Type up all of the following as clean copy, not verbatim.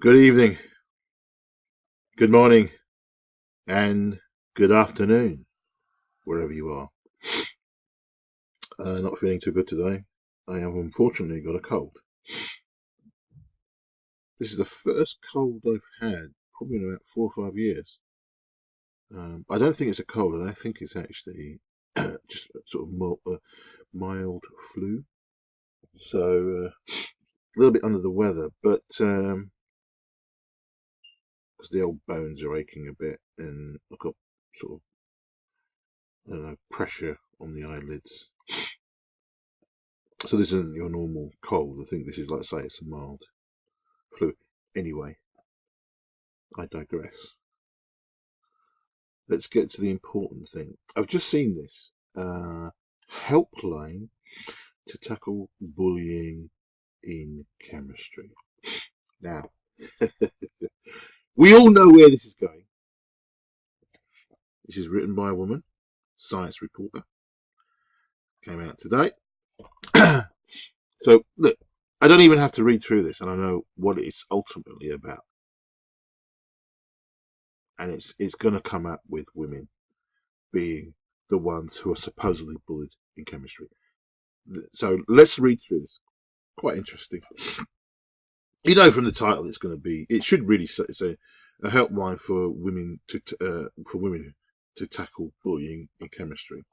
Good evening, good morning, and good afternoon, wherever you are. Not feeling too good today. I have unfortunately got a cold. This is the first cold I've had probably in about 4 or 5 years. I don't think it's a cold, I think it's actually just a sort of mild flu. So a little bit under the weather, but because the old bones are aching a bit, and I've got sort of I don't know, pressure on the eyelids. So this isn't your normal cold. I think this is, like I say, it's a mild flu. Anyway, I digress. Let's get to the important thing. I've just seen this helpline to tackle bullying in chemistry. Now, we all know where this is going. This is written by a woman, science reporter. Came out today. So, look, I don't even have to read through this, and I know what it's ultimately about. And it's going to come up with women being the ones who are supposedly bullied in chemistry. So let's read through this. Quite interesting. You know from the title, it's going to be. It should really say a helpline for women to tackle bullying in chemistry.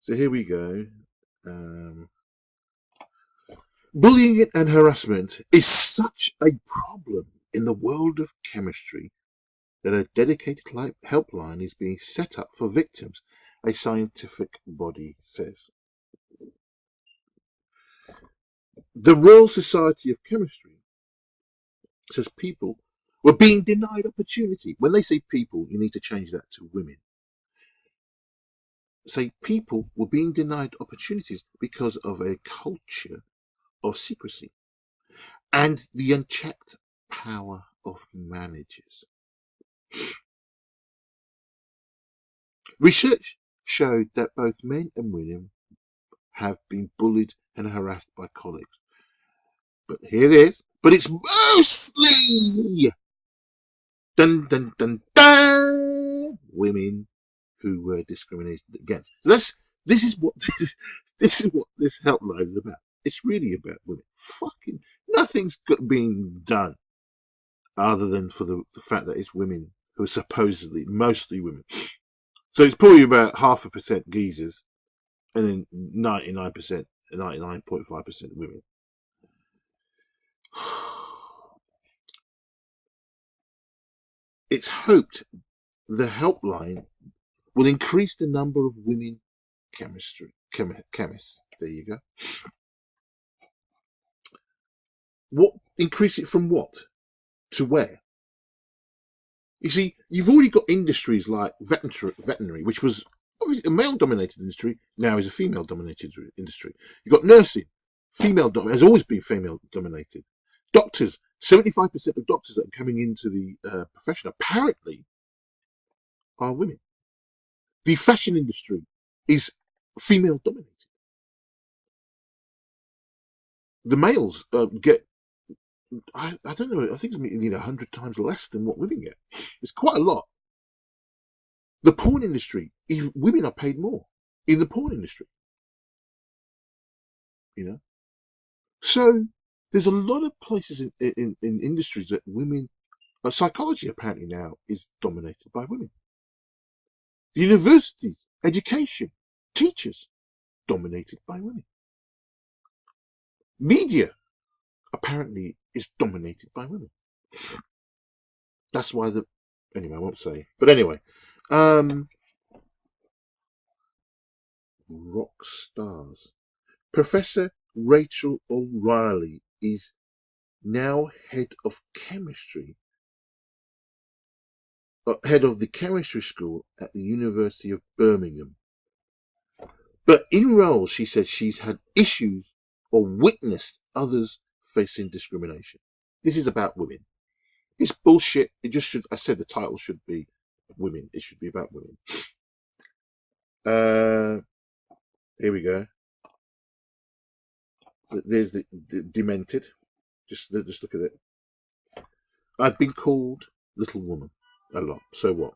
So here we go. Bullying and harassment is such a problem in the world of chemistry that a dedicated helpline is being set up for victims, a scientific body says. The Royal Society of Chemistry says people were being denied opportunity. When they say people, you need to change that to women. Say people were being denied opportunities because of a culture of secrecy and the unchecked power of managers. Research showed that both men and women have been bullied and harassed by colleagues. But here it is. But it's mostly dun dun dun dun women who were discriminated against. So this is what this helpline is about. It's really about women. Fucking nothing's being done other than for the fact that it's women who are supposedly mostly women. So it's probably about 0.5% geezers, and then 99%, 99.5% women. It's hoped the helpline will increase the number of women chemists. There you go. What increase it from what to where? You see, you've already got industries like veterinary, which was obviously a male-dominated industry, now is a female-dominated industry. You've got nursing, has always been female-dominated. Doctors, 75% of doctors that are coming into the profession apparently are women. The fashion industry is female-dominated. The males get, I don't know, I think it's 100 times less than what women get. It's quite a lot. The porn industry, women are paid more in the porn industry. You know, so there's a lot of places in industries that women. Psychology apparently now is dominated by women. The university, education, teachers, dominated by women. Media apparently is dominated by women. That's why anyway, I won't say. But anyway, rock stars. Professor Rachel O'Reilly is now head of the chemistry school at the University of Birmingham. But in roles, she says she's had issues or witnessed others facing discrimination. This is about women. It's bullshit. It just should. I said the title should be women. It should be about women. Here we go. There's the demented. Just look at it. I've been called little woman a lot. So what?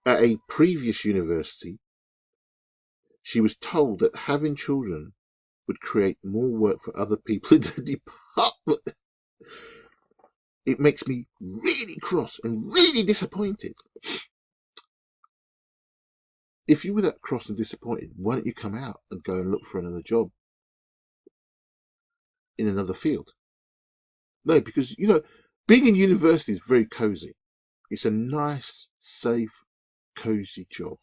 At a previous university, she was told that having children would create more work for other people in the department. It makes me really cross and really disappointed. If you were that cross and disappointed, why don't you come out and go and look for another job in another field? No, because, being in university is very cozy. It's a nice, safe, cozy job.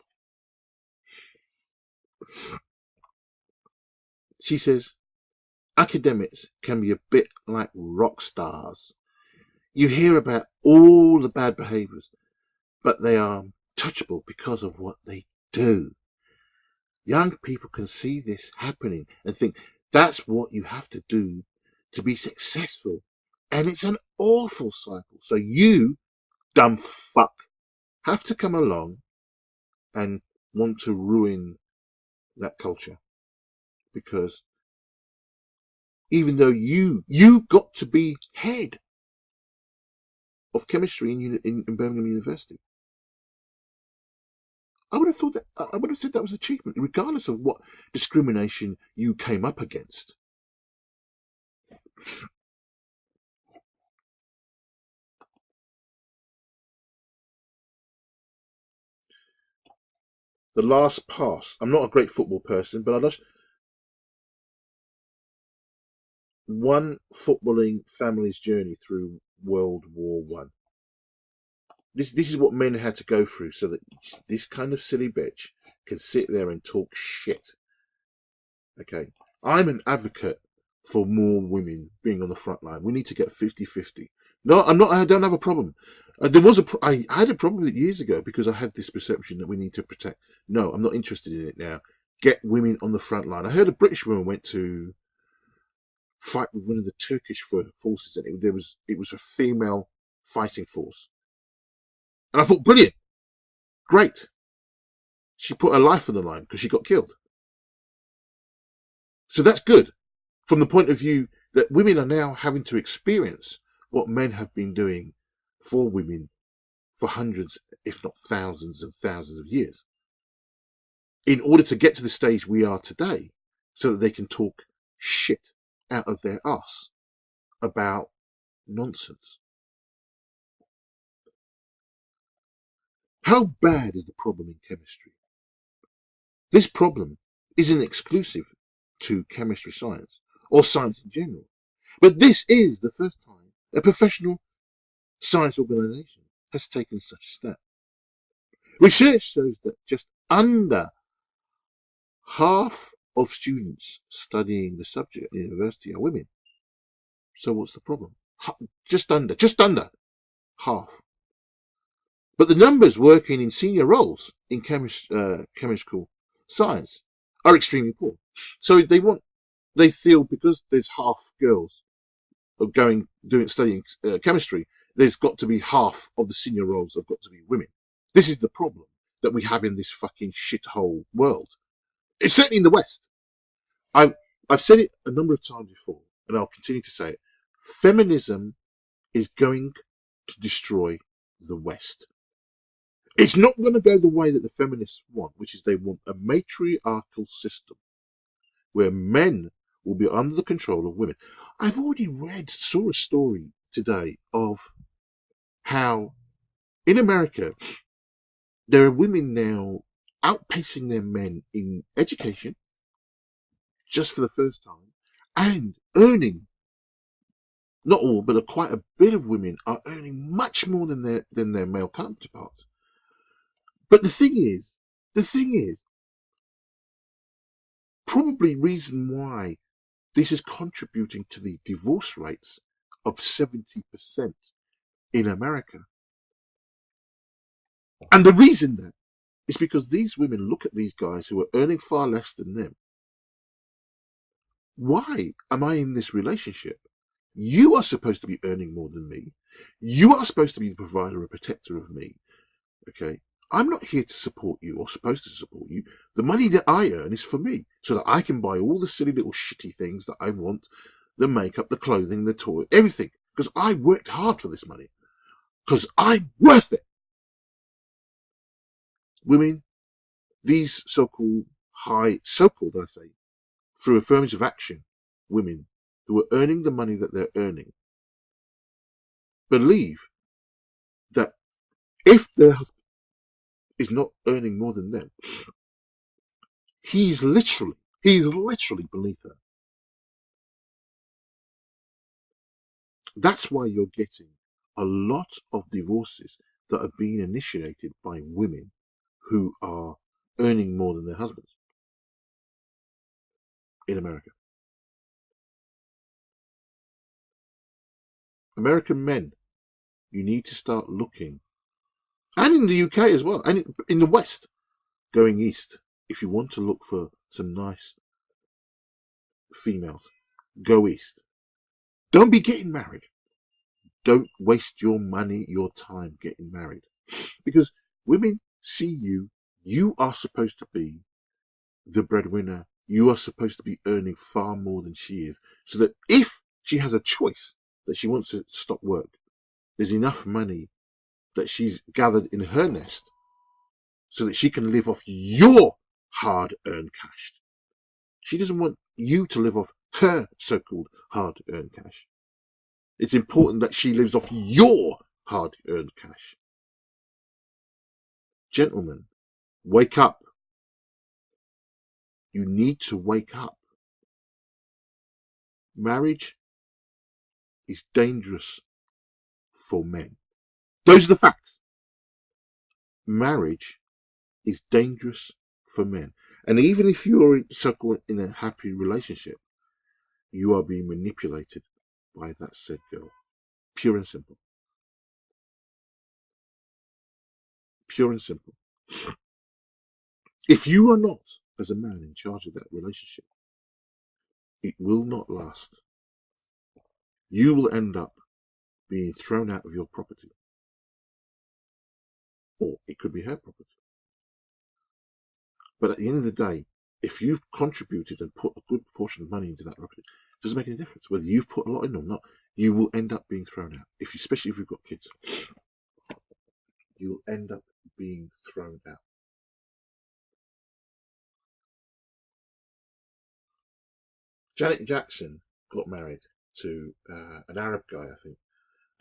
She says, academics can be a bit like rock stars. You hear about all the bad behaviours, but they are touchable because of what they do. Young people can see this happening and think that's what you have to do to be successful. And it's an awful cycle. So you, dumb fuck, have to come along and want to ruin that culture. Because even though you got to be head of chemistry in Birmingham University, I would have said that was an achievement, regardless of what discrimination you came up against. The last pass. I'm not a great football person, but I just one footballing family's journey through World War One. This is what men had to go through so that this kind of silly bitch can sit there and talk shit. Okay, I'm an advocate for more women being on the front line. We need to get 50-50. No, I'm not. I don't have a problem. I had a problem with it years ago because I had this perception that we need to protect. No, I'm not interested in it now. Get women on the front line. I heard a British woman went to fight with one of the Turkish forces, and it was a female fighting force. And I thought, brilliant, great. She put her life on the line because she got killed. So that's good from the point of view that women are now having to experience what men have been doing for women for hundreds, if not thousands and thousands of years, in order to get to the stage we are today, so that they can talk shit out of their ass about nonsense. How bad is the problem in chemistry? This problem isn't exclusive to chemistry science or science in general, but this is the first time a professional science organisation has taken such a step. Research shows that just under half of students studying the subject at university are women. So what's the problem? Just under half. But the numbers working in senior roles in chemical science are extremely poor. So they feel because there's half girls studying chemistry, there's got to be half of the senior roles have got to be women. This is the problem that we have in this fucking shithole world. It's certainly in the West. I've said it a number of times before, and I'll continue to say it. Feminism is going to destroy the West. It's not going to go the way that the feminists want, which is they want a matriarchal system where men will be under the control of women. I've already saw a story today of how in America there are women now outpacing their men in education just for the first time and earning, not all, but quite a bit of women are earning much more than their male counterparts. But the thing is, probably reason why this is contributing to the divorce rates of 70% in America. And the reason that is because these women look at these guys who are earning far less than them. Why am I in this relationship? You are supposed to be earning more than me. You are supposed to be the provider and protector of me. Okay? I'm not here to support you or supposed to support you. The money that I earn is for me so that I can buy all the silly little shitty things that I want, the makeup, the clothing, the toy, everything. because I worked hard for this money, because I'm worth it. Women, these so-called I say, through affirmative action, women who are earning the money that they're earning, believe that if their husband is not earning more than them, he's literally beneath her. That's why you're getting a lot of divorces that are being initiated by women who are earning more than their husbands in America. American men, you need to start looking, and in the UK as well, and in the West, going east. If you want to look for some nice females, go east. Don't be getting married. Don't waste your money, your time getting married. Because women see you, you are supposed to be the breadwinner. You are supposed to be earning far more than she is. So that if she has a choice that she wants to stop work, there's enough money that she's gathered in her nest so that she can live off your hard-earned cash. She doesn't want you to live off her so-called hard-earned cash. It's important that she lives off your hard-earned cash. Gentlemen, wake up. You need to wake up. Marriage is dangerous for men. Those are the facts. Marriage is dangerous for men. And even if you are so-called in a happy relationship, you are being manipulated by that said girl. Pure and simple. Pure and simple. If you are not, as a man, in charge of that relationship, it will not last. You will end up being thrown out of your property. Or it could be her property. But at the end of the day, if you've contributed and put a good portion of money into that property, it doesn't make any difference whether you've put a lot in or not. You will end up being thrown out. Especially if you've got kids, you'll end up being thrown out. Janet Jackson got married to an Arab guy, I think,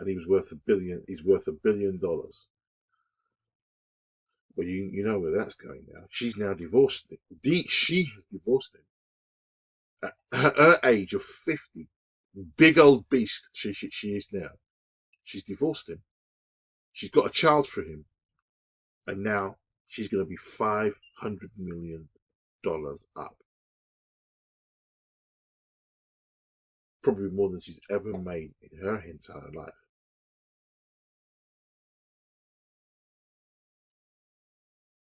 and he was worth $1 billion. He's worth $1 billion. Well, you know where that's going now. She's now divorced him. She has divorced him at her age of 50. Big old beast she is now. She's divorced him. She's got a child for him, and now she's going to be $500 million up. Probably more than she's ever made in her entire life.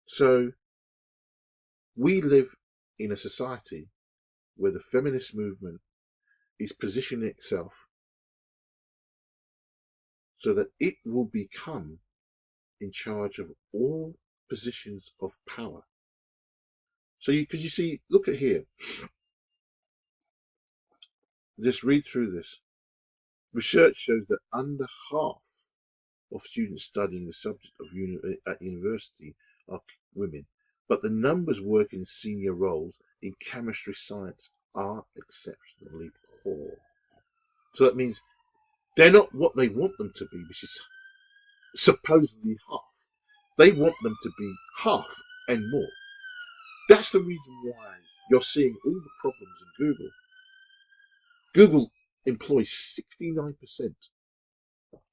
So we live in a society where the feminist movement is positioning itself so that it will become in charge of all positions of power. So because you see, look at here. Just read through this. Research shows that under half of students studying the subject of at university are women, but the numbers working in senior roles in chemistry science are exceptionally poor. So that means they're not what they want them to be, which is supposedly half. They want them to be half and more. That's the reason why you're seeing all the problems in Google. Google employs 69%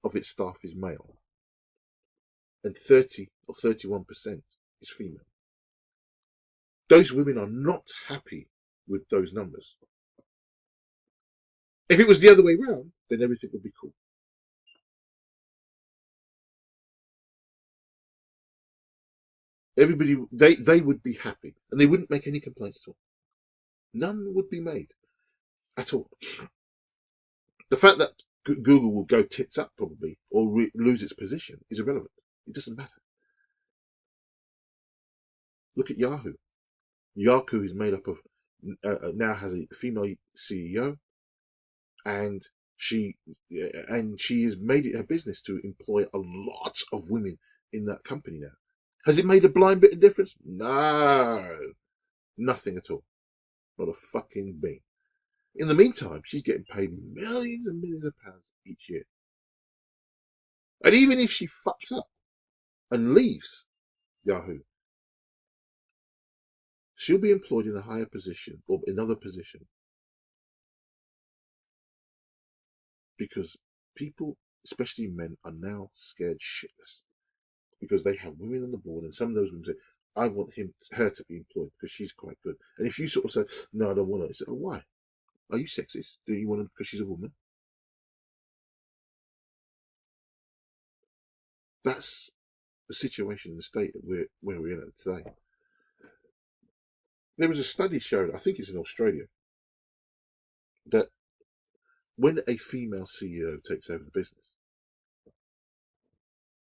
of its staff is male, and 30 or 31% is female. Those women are not happy with those numbers. If it was the other way around, then everything would be cool. Everybody, they would be happy, and they wouldn't make any complaints at all. None would be made at all. The fact that Google will go tits up probably or lose its position is irrelevant. It doesn't matter. Look at Yahoo. Yahoo is made up of now has a female CEO, and She has made it her business to employ a lot of women in that company now. Has it made a blind bit of difference? No, nothing at all. Not a fucking bit. In the meantime, she's getting paid millions and millions of pounds each year. And even if she fucks up and leaves Yahoo, she'll be employed in a higher position or another position, because people, especially men, are now scared shitless because they have women on the board, and some of those women say, I want her to be employed because she's quite good. And if you sort of say, no, I don't want her, say, oh, why? Are you sexist? Do you want her because she's a woman? That's the situation in the state that where we're in today. There was a study showed, I think it's in Australia, that when a female CEO takes over the business,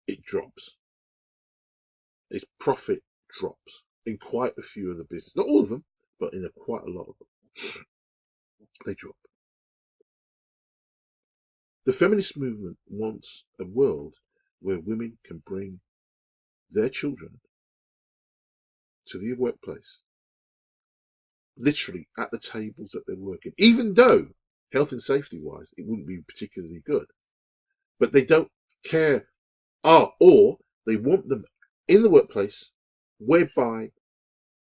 it drops. Its profit drops in quite a few of the business. Not all of them, but in quite a lot of them. They drop. The feminist movement wants a world where women can bring their children to the workplace, literally at the tables that they're working, even though health and safety wise it wouldn't be particularly good. But they don't care, or they want them in the workplace whereby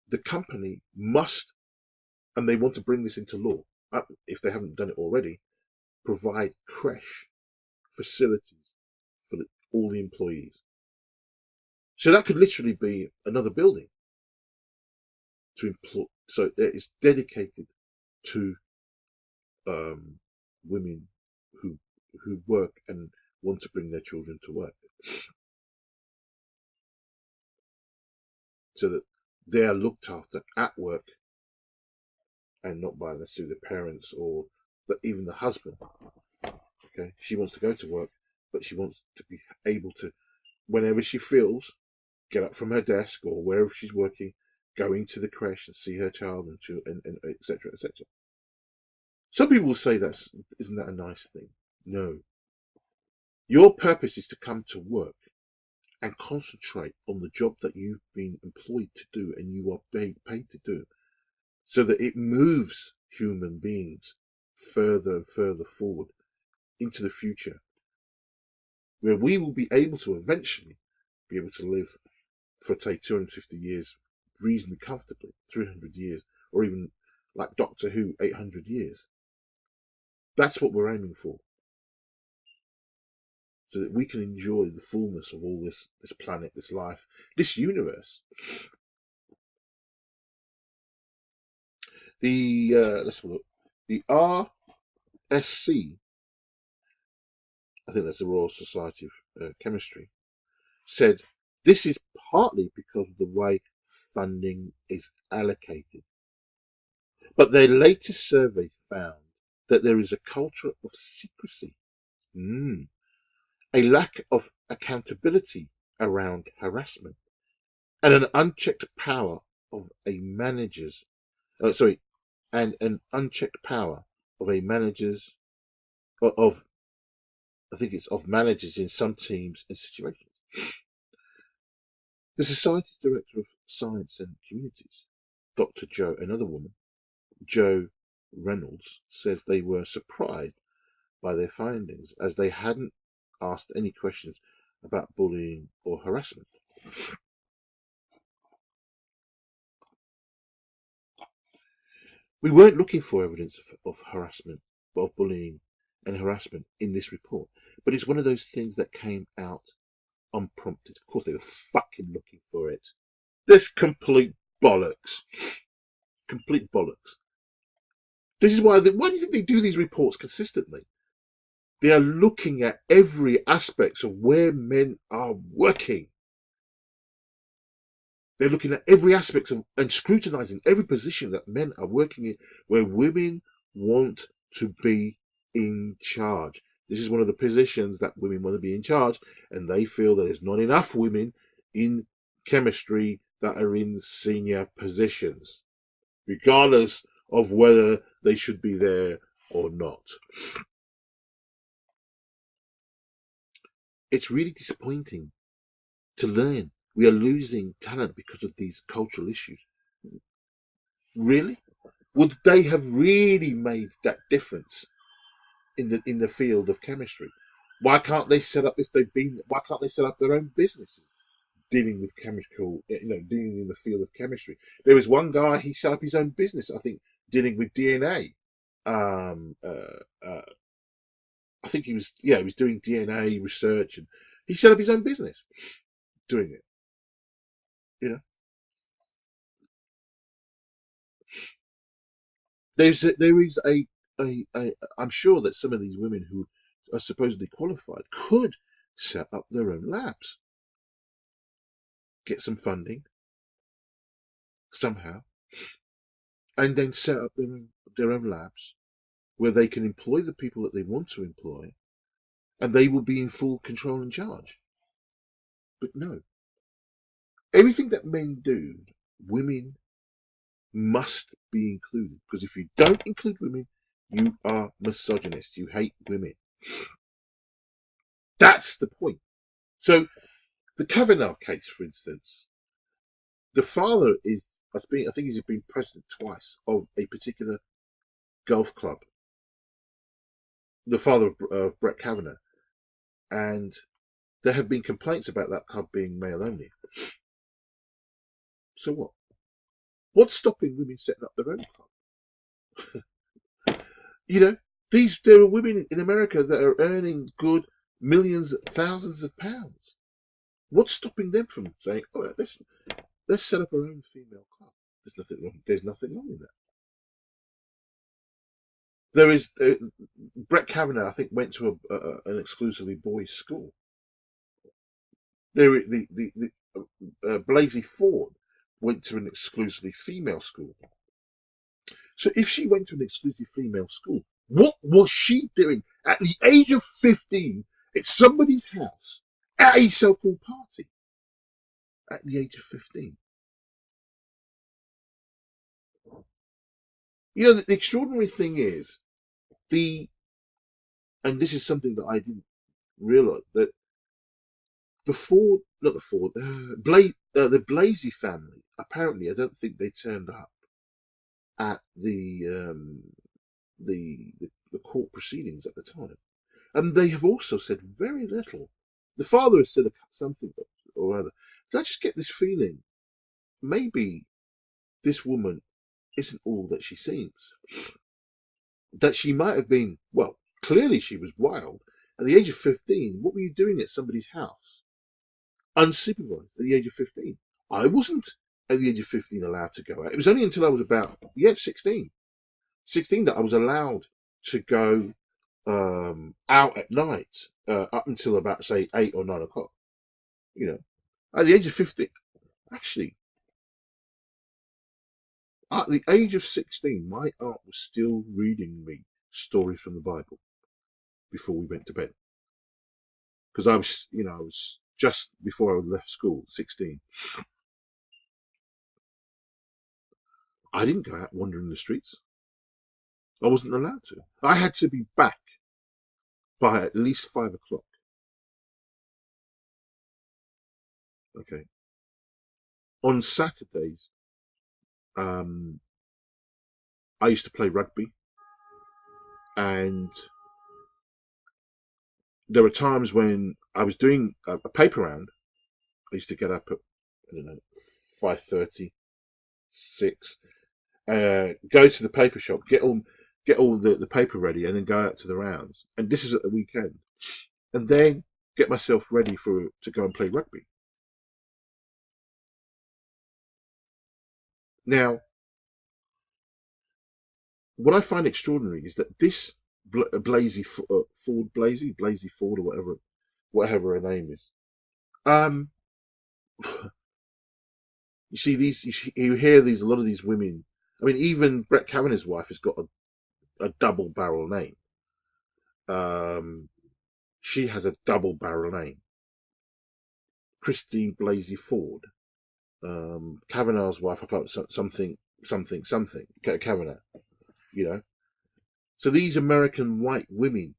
the company must, and they want to bring this into law, if they haven't done it already, provide creche facilities for all the employees. So that could literally be another building to employ. So it's dedicated to women who work and want to bring their children to work, so that they are looked after at work and not by necessarily the parents or even the husband. Okay, she wants to go to work, but she wants to be able to, whenever she feels, get up from her desk or wherever she's working, go into the creche and see her child and etc. etc. Some people will say isn't that a nice thing? No. Your purpose is to come to work and concentrate on the job that you've been employed to do and you are paid to do, so that it moves human beings further and further forward into the future, where we will be able to eventually be able to live for, say, 250 years reasonably comfortably, 300 years, or even like Doctor Who, 800 years. That's what we're aiming for, so that we can enjoy the fullness of all this planet, this life, this universe. Let's have a look. The RSC, I think that's the Royal Society of Chemistry, said this is partly because of the way funding is allocated. But their latest survey found that there is a culture of secrecy, a lack of accountability around harassment, and an unchecked power of a manager's, and an unchecked power of a manager's, of I think it's of managers in some teams and situations. The Society's Director of Science and Communities, Dr. Joe, another woman, Jo Reynolds, says they were surprised by their findings, as they hadn't asked any questions about bullying or harassment. We weren't looking for evidence of harassment, of bullying and harassment in this report, but it's one of those things that came out unprompted. Of course, they were fucking looking for it. This complete bollocks. Complete bollocks. This is why do you think they do these reports consistently? They are looking at every aspect of where men are working. They're looking at every aspect of and scrutinizing every position that men are working in where women want to be in charge. This is one of the positions that women want to be in charge, and they feel that there's not enough women in chemistry that are in senior positions, regardless of whether they should be there or not. it's really disappointing to learn we are losing talent because of these cultural issues. Really? Would they have really made that difference in the field of chemistry? Why can't they set up why can't they set up their own businesses dealing with chemical, dealing in the field of chemistry? There was one guy, he set up his own business, I think, dealing with DNA. Um, I think he was doing DNA research, and he set up his own business doing it. You know, there is a I'm sure that some of these women who are supposedly qualified could set up their own labs, get some funding somehow, and then set up their own labs where they can employ the people that they want to employ, and they will be in full control and charge. But no, everything that men do, women must be included, because if you don't include women, you are misogynist. You hate women. That's the point. So the Kavanaugh case, for instance, the father I think he's been president twice of a particular golf club. The father of Brett Kavanaugh, and there have been complaints about that club being male only. So what? What's stopping women setting up their own club? There are women in America that are earning good millions, thousands of pounds. What's stopping them from saying, "All right, let's set up our own female club"? There's nothing wrong. There's nothing wrong with that. There is Brett Kavanaugh, I think, went to an exclusively boys' school. Blasey Ford went to an exclusively female school. So if she went to an exclusive female school, what was she doing at the age of 15 at somebody's house at a so-called party at the age of 15? The extraordinary thing is and this is something that I didn't realize, that the Blasey family, apparently, I don't think they turned up at the court proceedings at the time. And they have also said very little. The father has said something or other. But I just get this feeling maybe this woman isn't all that she seems. That she might have been, well, clearly she was wild. At the age of 15, what were you doing at somebody's house? Unsupervised at the age of 15. I wasn't at the age of 15 allowed to go out. It was only until I was about, 16. 16 that I was allowed to go out at night up until about, say, 8 or 9 o'clock. At the age of 15, actually, at the age of 16, my aunt was still reading me stories from the Bible before we went to bed. Because I was just before I left school, 16. I didn't go out wandering the streets. I wasn't allowed to. I had to be back by at least 5 o'clock. Okay. On Saturdays, I used to play rugby, and there were times when I was doing a paper round. I used to get up at 5:30, 6, go to the paper shop, get all the paper ready, and then go out to the rounds. And this is at the weekend, and then get myself ready to go and play rugby. Now, what I find extraordinary is that this Blasey Ford, or whatever her name is. You see you hear a lot of these women. I mean, even Brett Kavanaugh's wife has got a double barrel name. She has a double barrel name. Christine Blasey Ford. Kavanaugh's wife, I got something Kavanaugh. So these American white women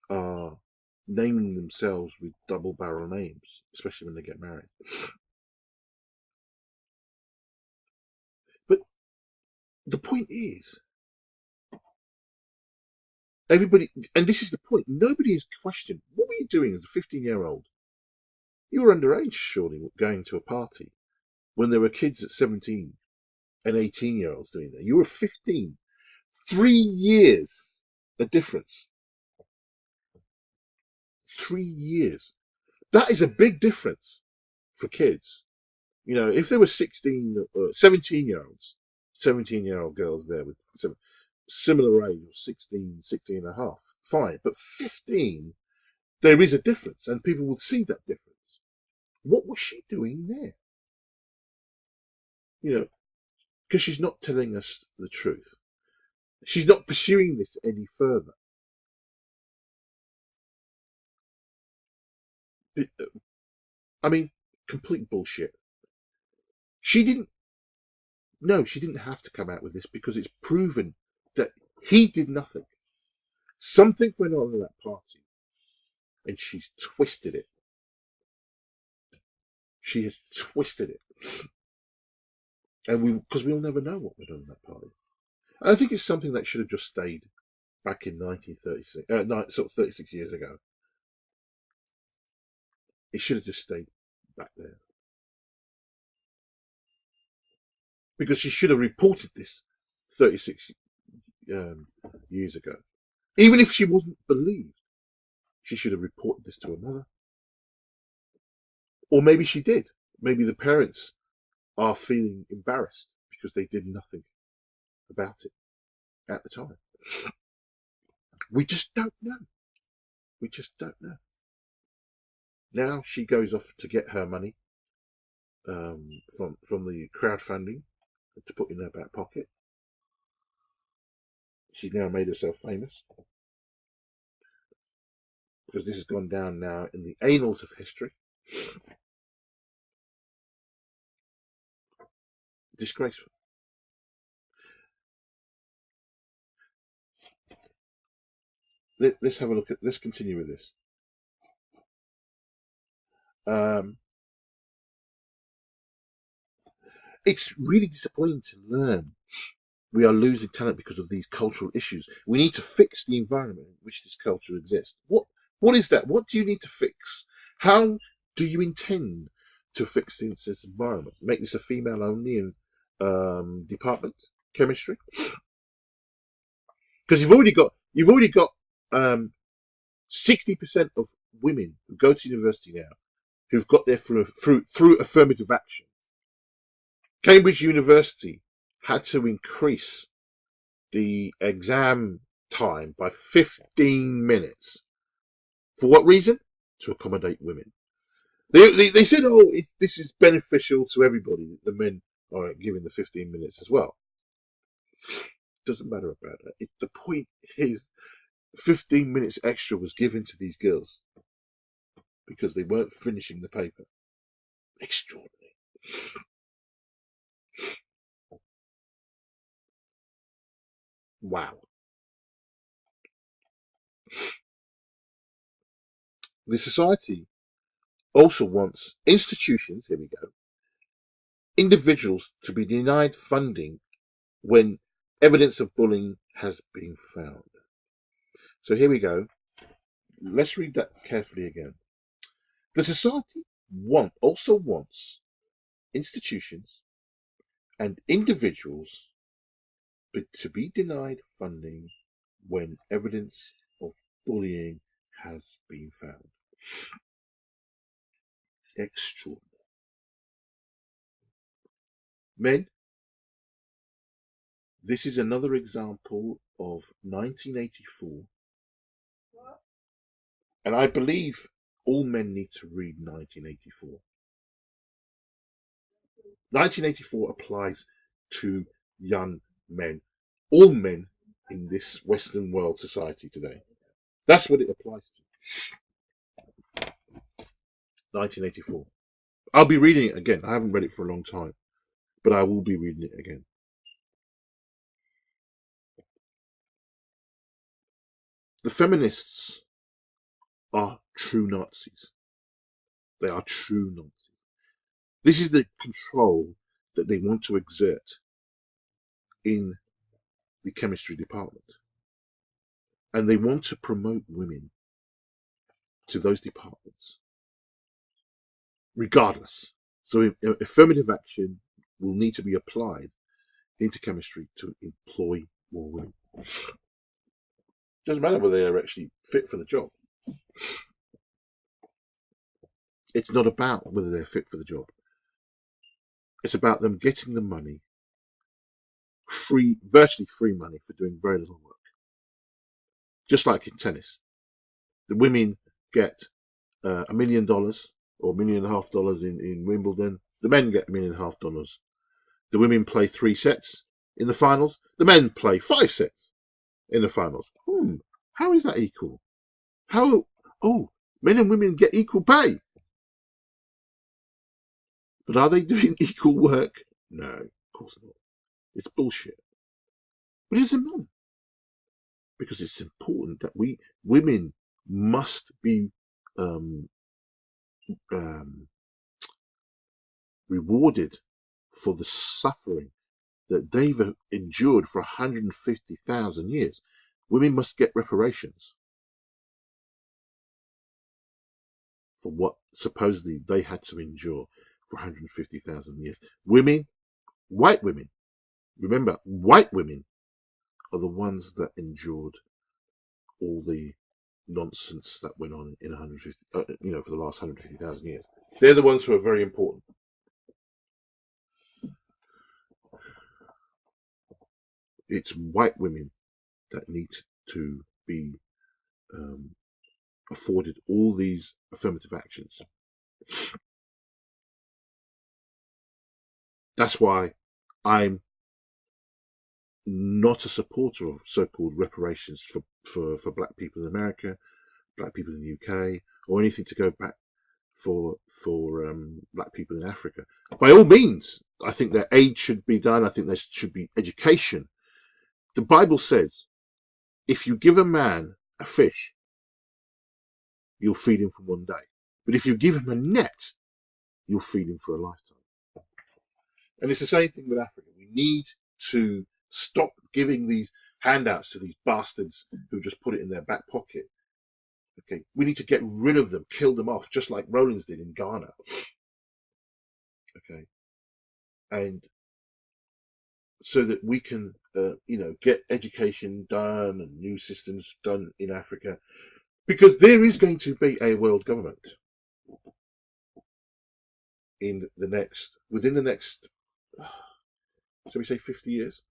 are naming themselves with double barrel names, especially when they get married. But the point is, everybody, and this is the point, nobody has questioned, what were you doing as a 15-year-old? You were underage, surely, going to a party when there were kids at 17 and 18-year-olds doing that. You were 15. 3 years a difference. 3 years. That is a big difference for kids. You know, if there were 17-year-olds, 17-year-old girls there with similar age, 16, 16 and a half, fine. But 15, there is a difference, and people would see that difference. What was she doing there? You know, because she's not telling us the truth. She's not pursuing this any further. I mean, complete bullshit. She didn't have to come out with this because it's proven that he did nothing. Something went on in that party and she's twisted it. She has twisted it. And because we'll never know what went on in that party. And I think it's something that should have just stayed back in 1936, sort of 36 years ago. It should have just stayed back there. Because she should have reported this 36 years ago. Even if she wasn't believed, she should have reported this to her mother. Or maybe she did. Maybe the parents are feeling embarrassed because they did nothing about it at the time. We just don't know. We just don't know. Now she goes off to get her money from the crowdfunding to put in her back pocket. She's now made herself famous because this has gone down now in the annals of history. Disgraceful. Let's have a look at. Let's continue with this. It's really disappointing to learn we are losing talent because of these cultural issues. We need to fix the environment in which this culture exists. What is that? What do you need to fix? How do you intend to fix this environment? Make this a female-only department, chemistry? Because you've already got 60% of women who go to university now who've got there through affirmative action. Cambridge University had to increase the exam time by 15 minutes. For what reason? To accommodate women. They said, oh, this is beneficial to everybody. The men are given the 15 minutes as well. Doesn't matter about that. The point is, 15 minutes extra was given to these girls because they weren't finishing the paper. Extraordinary. Wow. The society also wants institutions, here we go, individuals to be denied funding when evidence of bullying has been found. So here we go. Let's read that carefully again. The society also wants institutions and individuals to be denied funding when evidence of bullying has been found. Extraordinary. Men, this is another example of 1984. And I believe all men need to read 1984. 1984 applies to young men, all men in this Western world society today. That's what it applies to. 1984. I'll be reading it again. I haven't read it for a long time, but I will be reading it again. The feminists are true Nazis. They are true Nazis. This is the control that they want to exert in the chemistry department. And they want to promote women to those departments, regardless. So affirmative action will need to be applied into chemistry to employ more women. Doesn't matter whether they're actually fit for the job. It's not about whether they're fit for the job. It's about them getting the money, virtually free money for doing very little work. Just like in tennis, the women get $1 million or $1.5 million in Wimbledon. The men get $1.5 million. The women play 3 sets in the finals. The men play 5 sets in the finals. How is that equal? How? Oh, men and women get equal pay. But are they doing equal work? No, of course not. It's bullshit. But it doesn't matter. Because it's important that women must be rewarded for the suffering that they've endured for 150,000 years. Women must get reparations for what supposedly they had to endure for 150,000 years. Women, white women, remember, white women are the ones that endured all the nonsense that went on in 150, for the last 150,000 years. They're the ones who are very important. It's white women that need to be afforded all these affirmative actions. That's why I'm not a supporter of so-called reparations for black people in America, black people in the UK, or anything to go back for black people in Africa. By all means, I think that aid should be done. I think there should be education. The Bible says, if you give a man a fish, you'll feed him for one day. But if you give him a net, you'll feed him for a lifetime. And it's the same thing with Africa. We need to stop giving these handouts to these bastards who just put it in their back pocket. Okay, we need to get rid of them, kill them off, just like Rollins did in Ghana. Okay, and so that we can, get education done and new systems done in Africa, because there is going to be a world government within the next, shall we say 50 years?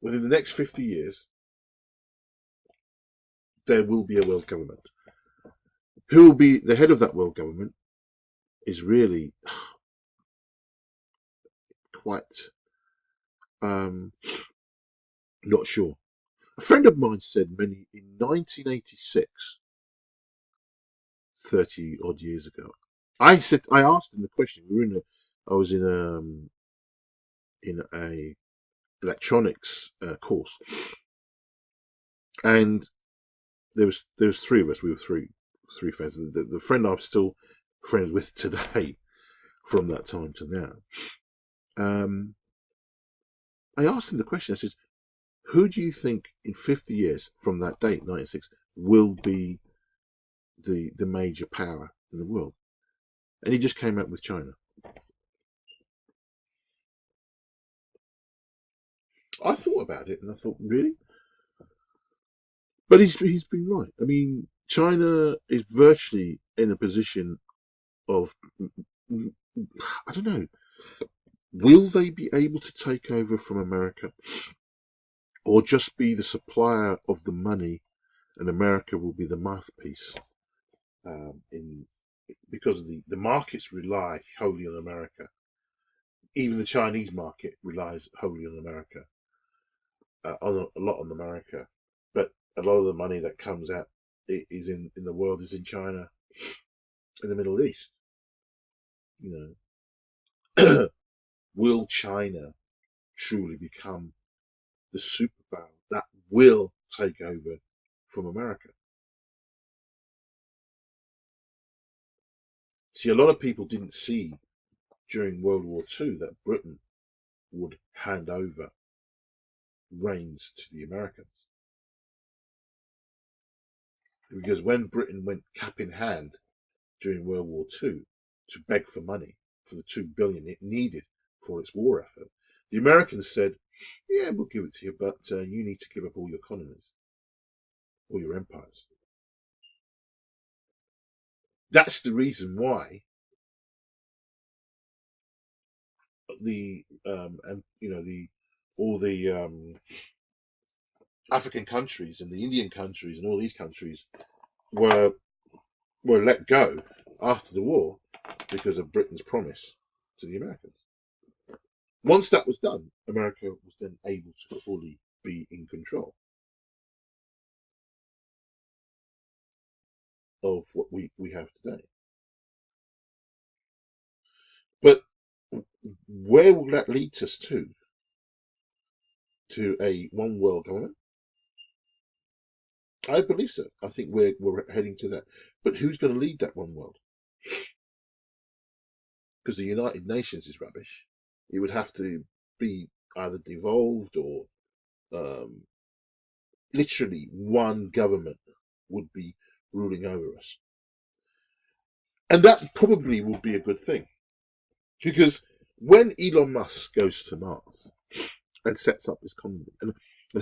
Within the next 50 years, there will be a world government. Who will be the head of that world government is really quite not sure. A friend of mine said in 1986, 30 odd years ago, I asked him the question. I was in a electronics course, and there was 3 of us. We were three friends. The friend I'm still friends with today, from that time to now. I asked him the question. I said, "Who do you think in 50 years from that date, 96, will be the major power in the world?" And he just came up with China. I thought about it, and I thought, really? But he's been right. I mean, China is virtually in a position of, I don't know, will they be able to take over from America, or just be the supplier of the money, and America will be the mouthpiece? Because the markets rely wholly on America. Even the Chinese market relies wholly on America, on a lot on America. But a lot of the money that comes out is in the world is in China, in the Middle East. Will China truly become the superpower that will take over from America? See, a lot of people didn't see during World War II that Britain would hand over reins to the Americans. Because when Britain went cap in hand during World War II to beg for money for the $2 billion it needed for its war effort, the Americans said, yeah, we'll give it to you, but you need to give up all your colonies, all your empires. That's the reason why the and you know the all the African countries and the Indian countries and all these countries were let go after the war because of Britain's promise to the Americans. Once that was done, America was then able to fully be in control of what we have today. But where will that lead us to? To a one world government? I believe so. I think we're heading to that. But who's going to lead that one world? Because the United Nations is rubbish. It would have to be either devolved or literally one government would be ruling over us. And that probably will be a good thing. Because when Elon Musk goes to Mars and sets up this colony, and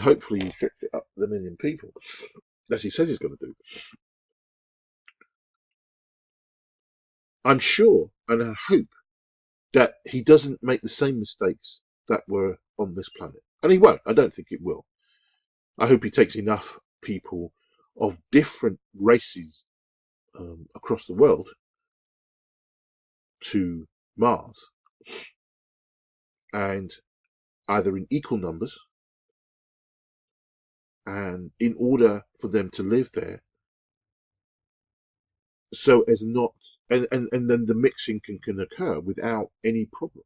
hopefully he sets it up for 1 million people, as he says he's going to do, I'm sure and I hope that he doesn't make the same mistakes that were on this planet. And he won't. I don't think it will. I hope he takes enough people of different races across the world to Mars, and either in equal numbers, and in order for them to live there, so as not, and then the mixing can occur without any problem.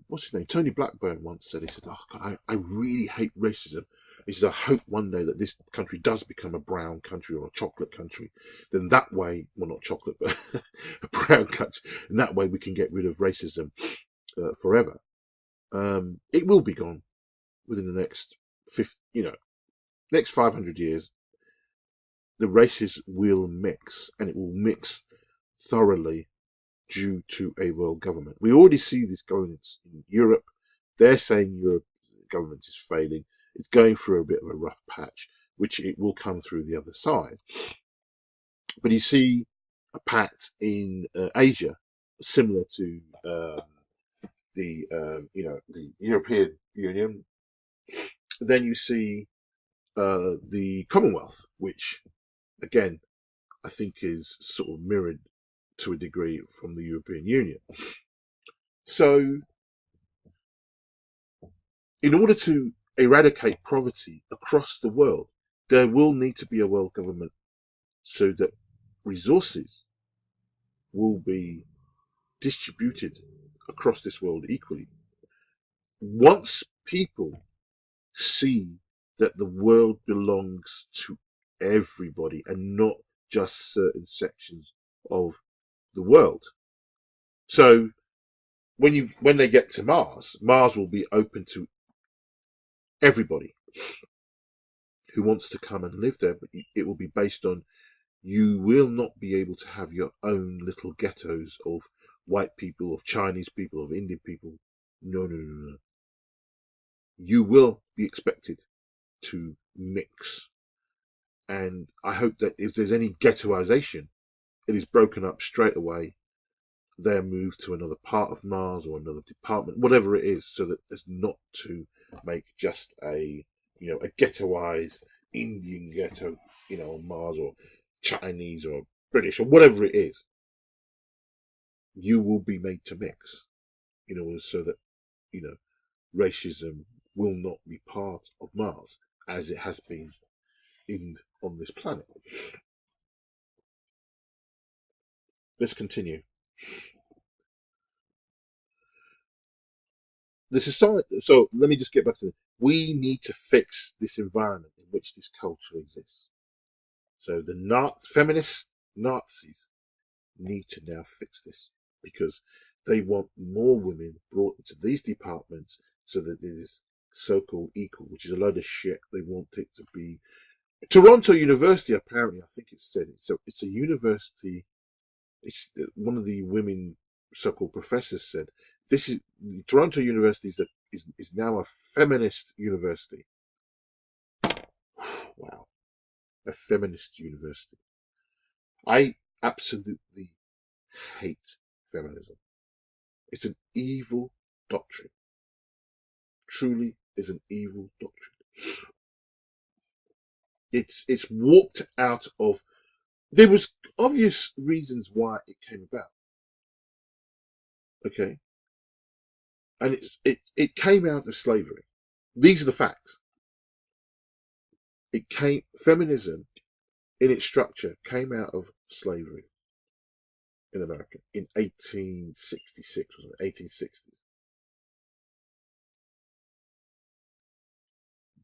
What's his name? Tony Blackburn once said, he said, oh God, I really hate racism. He says, I hope one day that this country does become a brown country or a chocolate country. Then that way, well, not chocolate, but a brown country. And that way we can get rid of racism forever. It will be gone within the next next 500 years. The races will mix, and it will mix thoroughly due to a world government. We already see this going in Europe. They're saying Europe government is failing. It's going through a bit of a rough patch, which it will come through the other side. But you see a pact in Asia similar to the European Union. Then you see the Commonwealth, which again I think is sort of mirrored to a degree from the European Union. So in order to eradicate poverty across the world, there will need to be a world government so that resources will be distributed across this world equally. Once people see that the world belongs to everybody and not just certain sections of the world. So when they get to Mars, Mars will be open to everybody who wants to come and live there, but it will be based on, you will not be able to have your own little ghettos of white people, of Chinese people, of Indian people. No, no, no, no. You will be expected to mix. And I hope that if there's any ghettoization, it is broken up straight away. They're moved to another part of Mars or another department, whatever it is, so that it's not to make just a ghettoized Indian ghetto, on Mars, or Chinese or British or whatever it is. You will be made to mix, so that racism will not be part of Mars as it has been on this planet. Let's continue. The society. So let me just get back to it. We need to fix this environment in which this culture exists. So the feminist Nazis need to now fix this, because they want more women brought into these departments so that it is so-called equal, which is a load of shit. They want it to be Toronto University. Apparently, I think it's said it's a university. It's one of the women so-called professors said this is Toronto University is now a feminist university. Wow, a feminist university. I absolutely hate feminism. It's an evil doctrine. Truly is an evil doctrine. It's walked out of. There was obvious reasons why it came about. Okay, and it came out of slavery. These are the facts. Feminism in its structure came out of slavery in America in 1866, wasn't it? 1860s.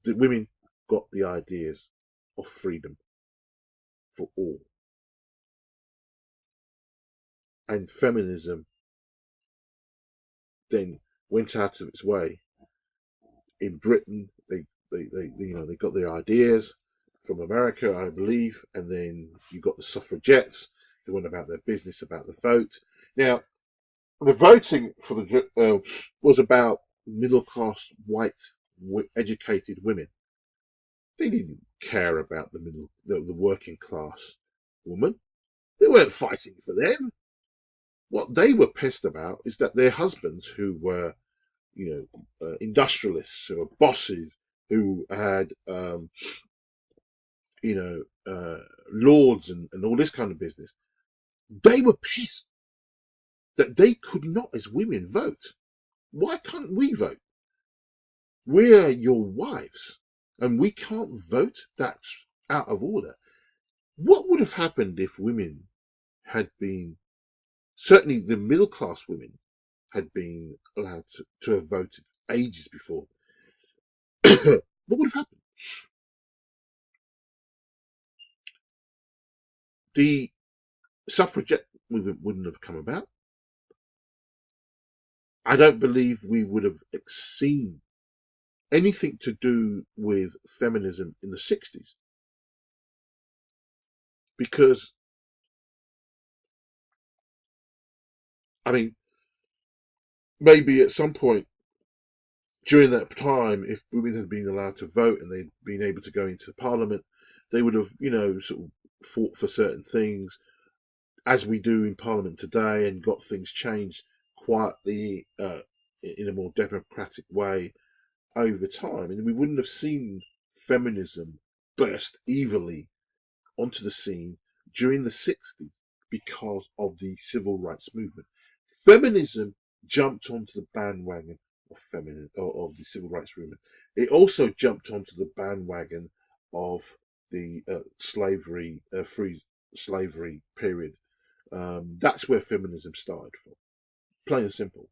The women got the ideas of freedom for all. And feminism then went out of its way. In Britain, they got their ideas from America, I believe, and then you got the suffragettes who went about their business about the vote. Now, the voting for the was about middle class, white, educated women. They didn't care about the working class woman. They weren't fighting for them. What they were pissed about is that their husbands, who were, industrialists, who were bosses, who had, lords and all this kind of business, they were pissed that they could not, as women, vote. Why can't we vote? We're your wives, and we can't vote? That's out of order. What would have happened if women had been, certainly the middle class women, had been allowed to have voted ages before? What would have happened? The suffragette movement wouldn't have come about. I don't believe we would have seen anything to do with feminism in the 60s, because, I mean, maybe at some point during that time, if women had been allowed to vote and they'd been able to go into Parliament, they would have, sort of fought for certain things, as we do in Parliament today, and got things changed quietly in a more democratic way over time. And we wouldn't have seen feminism burst evilly onto the scene during the 60s because of the civil rights movement. Feminism jumped onto the bandwagon of the civil rights movement. It also jumped onto the bandwagon of the free slavery period. That's where feminism started from. Plain and simple.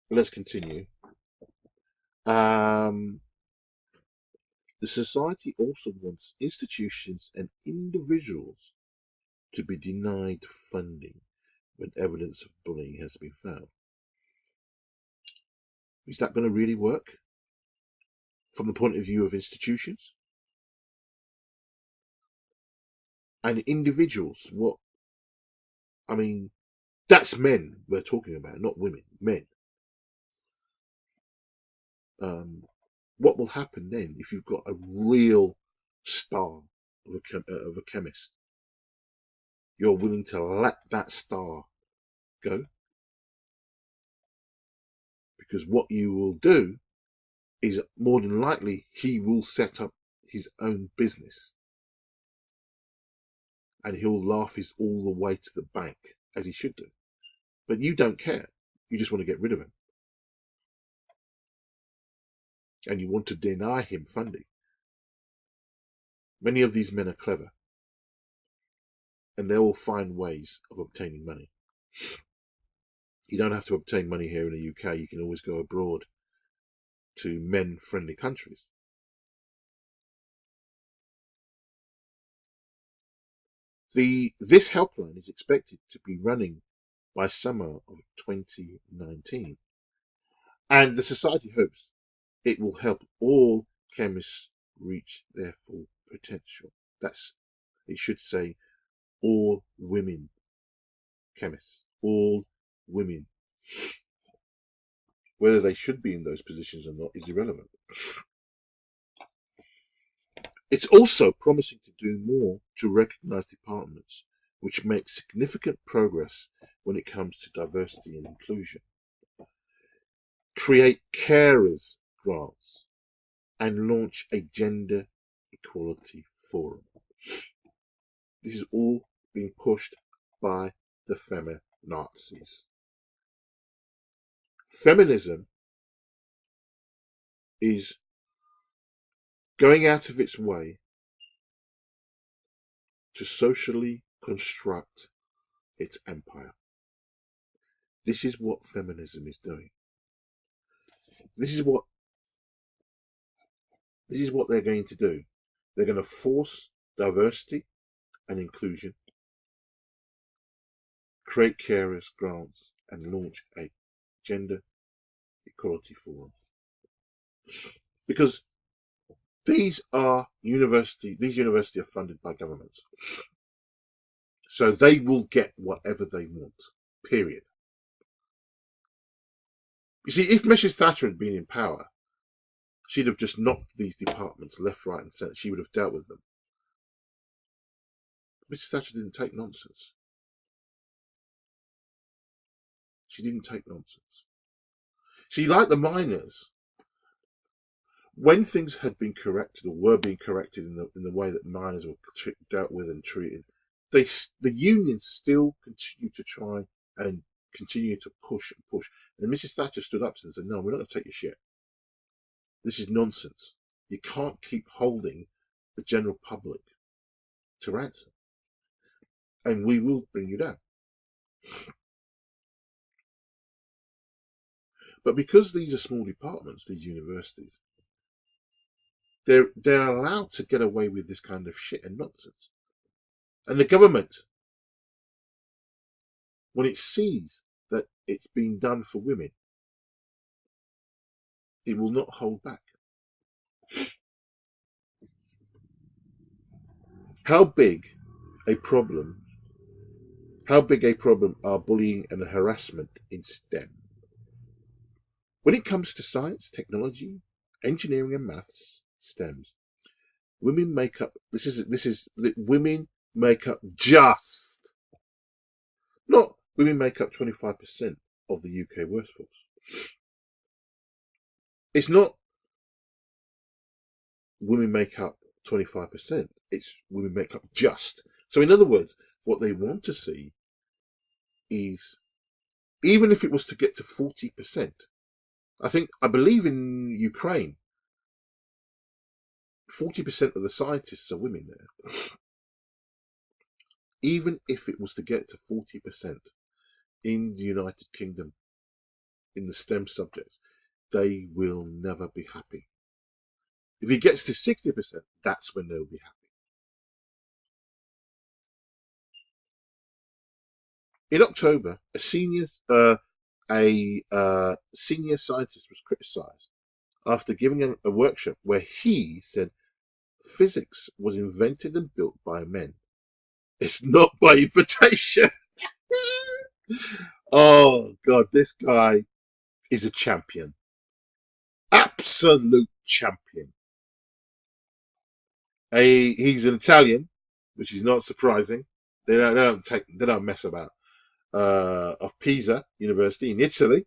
Let's continue. The society also wants institutions and individuals to be denied funding when evidence of bullying has been found. Is that going to really work from the point of view of institutions? And individuals, what? I mean, that's men we're talking about, not women, men. What will happen then if you've got a real star of a chemist? You're willing to let that star go? Because what you will do is, more than likely, he will set up his own business, and he'll laugh his all the way to the bank, as he should do. But you don't care. You just want to get rid of him. And you want to deny him funding. Many of these men are clever, and they will find ways of obtaining money. You don't have to obtain money here in the UK. You can always go abroad to men-friendly countries. This helpline is expected to be running by summer of 2019, and the society hopes it will help all chemists reach their full potential. It should say all women chemists, all women. Whether they should be in those positions or not is irrelevant. It's also promising to do more to recognise departments which make significant progress when it comes to diversity and inclusion, create carers grants, and launch a gender equality forum. This is all being pushed by the feminazis. Feminism is going out of its way to socially construct its empire. This is what feminism is doing. This is what they're going to do. They're going to force diversity and inclusion, create carers grants, and launch a gender equality forum. Because these universities are funded by governments. So they will get whatever they want, period. You see, if Mrs. Thatcher had been in power, she'd have just knocked these departments left, right and centre. She would have dealt with them. Mrs. Thatcher didn't take nonsense. She didn't take nonsense. See, like the miners, when things had been corrected or were being corrected in the way that miners were dealt with and treated, the unions still continued to try and continue to push and push. And Mrs. Thatcher stood up and said, "No, we're not going to take your shit. This is nonsense. You can't keep holding the general public to ransom, and we will bring you down." But because these are small departments, these universities, they're allowed to get away with this kind of shit and nonsense. And the government, when it sees that it's being done for women, it will not hold back. How big a problem are bullying and harassment in STEM? When it comes to science, technology, engineering and maths, STEMs, women make up, women make up just, not women make up 25% of the UK workforce. It's not women make up 25%, it's women make up just. So in other words, what they want to see is, even if it was to get to 40%, I believe in Ukraine, 40% of the scientists are women there. Even if it was to get to 40% in the United Kingdom, in the STEM subjects, they will never be happy. If it gets to 60%, that's when they'll be happy. In October, a senior scientist was criticised after giving a workshop where he said physics was invented and built by men. It's not by invitation. Oh God, this guy is a champion. Absolute champion. He's an Italian, which is not surprising. They don't mess about. Of Pisa University in Italy,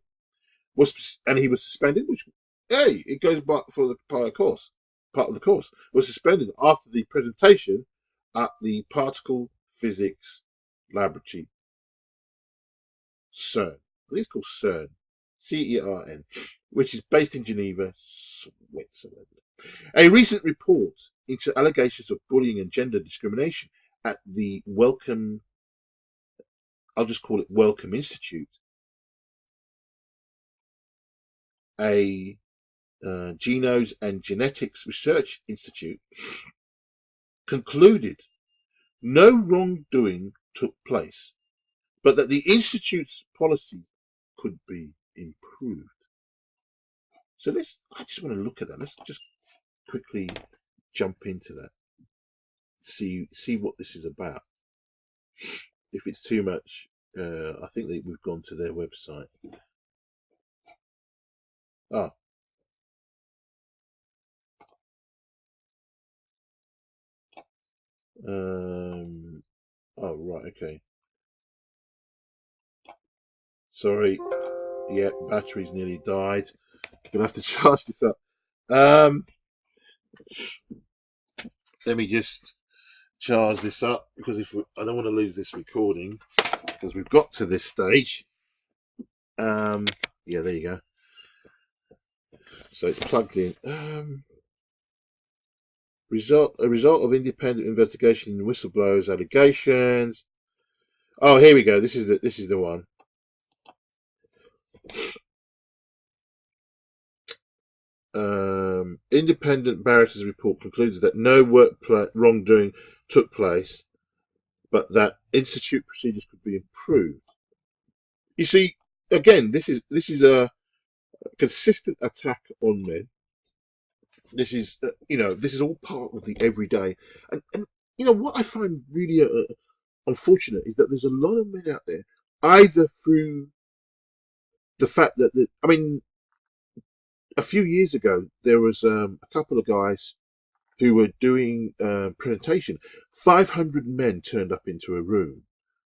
and he was suspended. Which, hey, it goes back for the part of the course. Was suspended after the presentation at the Particle Physics Laboratory, CERN. I think it's called CERN, CERN, which is based in Geneva, Switzerland. A recent report into allegations of bullying and gender discrimination at the I'll just call it Wellcome Institute, a Genomes and Genetics Research Institute, concluded no wrongdoing took place, but that the Institute's policies could be improved. So I just want to look at that. Let's just quickly jump into that. See what this is about. If it's too much, I think that we've gone to their website. Ah. Oh, right, okay. Sorry. Yeah, battery's nearly died. Gonna have to charge this up. Let me just charge this up, because I don't want to lose this recording, because we've got to this stage. Yeah, there you go. So it's plugged in. A result of independent investigation in whistleblowers' allegations. Oh, here we go. This is the one. Independent barristers' report concludes that no wrongdoing took place, but that institute procedures could be improved. You see, again, this is a consistent attack on men. This is this is all part of the everyday, and what I find really unfortunate is that there's a lot of men out there, either through the fact that a few years ago there was a couple of guys who were doing a presentation. 500 men turned up into a room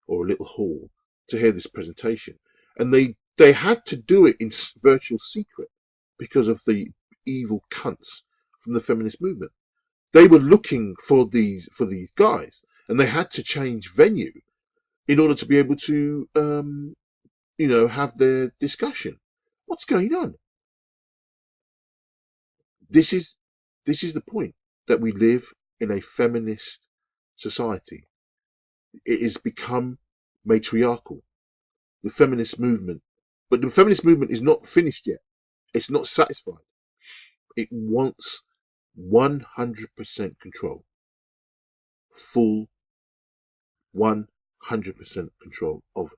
or a little hall to hear this presentation, and they had to do it in virtual secret because of the evil cunts from the feminist movement. They were looking for these guys, and they had to change venue in order to be able to have their discussion. What's going on? This is the point, that we live in a feminist society. It has become matriarchal. The feminist movement, but the feminist movement is not finished yet. It's not satisfied. It wants 100% control, full 100% control of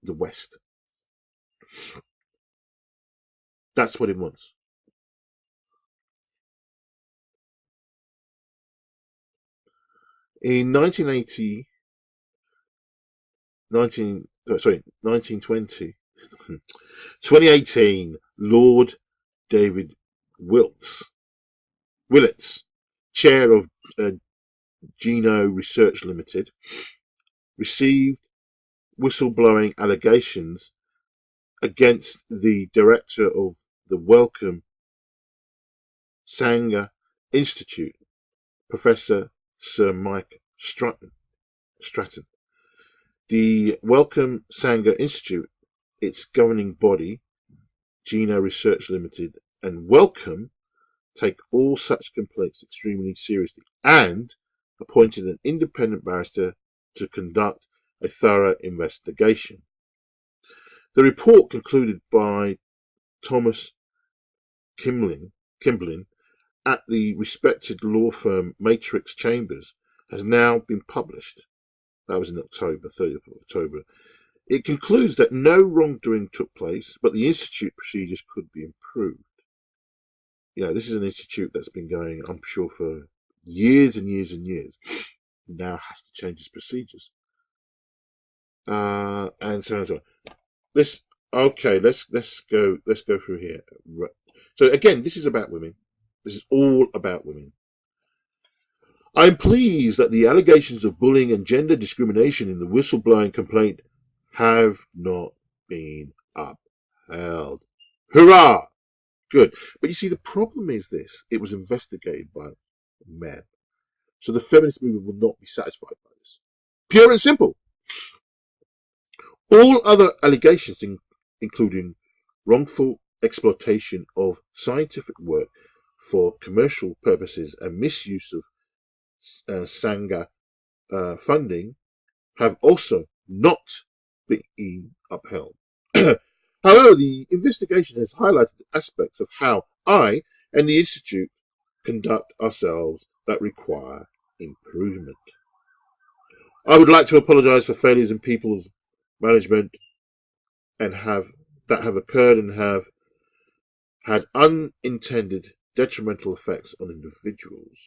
the West. That's what it wants. In 1920, 2018, Lord David Willits, chair of Geno Research Limited, received whistleblowing allegations against the director of the Wellcome Sanger Institute, Professor Sir Mike Stratton. The Wellcome Sanger Institute, its governing body, Geno Research Limited, and Wellcome take all such complaints extremely seriously and appointed an independent barrister to conduct a thorough investigation. The report, concluded by Thomas Kimblin at the respected law firm Matrix Chambers, has now been published. That was in October, 30th of October. It concludes that no wrongdoing took place, but the institute procedures could be improved. This is an institute that's been going, I'm sure, for years and years and years. Now has to change its procedures. And so on and so on. Let's go through here. Right. So again, this is about women. This is all about women. I'm pleased that the allegations of bullying and gender discrimination in the whistleblowing complaint have not been upheld. Hurrah! Good. But you see, the problem is this. It was investigated by men. So the feminist movement will not be satisfied by this. Pure and simple. All other allegations, including wrongful exploitation of scientific work for commercial purposes and misuse of Sanger funding, have also not been upheld. However, the investigation has highlighted aspects of how I and the Institute conduct ourselves that require improvement. I would like to apologise for failures in people's management and have occurred and have had unintended detrimental effects on individuals.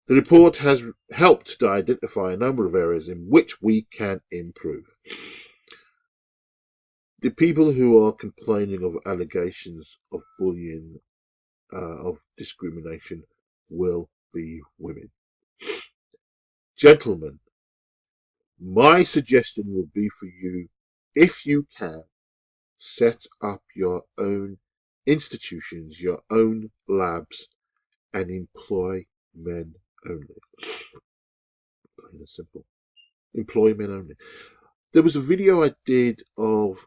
The report has helped to identify a number of areas in which we can improve. The people who are complaining of allegations of bullying, of discrimination, will be women. Gentlemen, my suggestion would be for you, if you can, set up your own institutions, your own labs, and employ men only. Plain and simple. Employ men only. There was a video I did of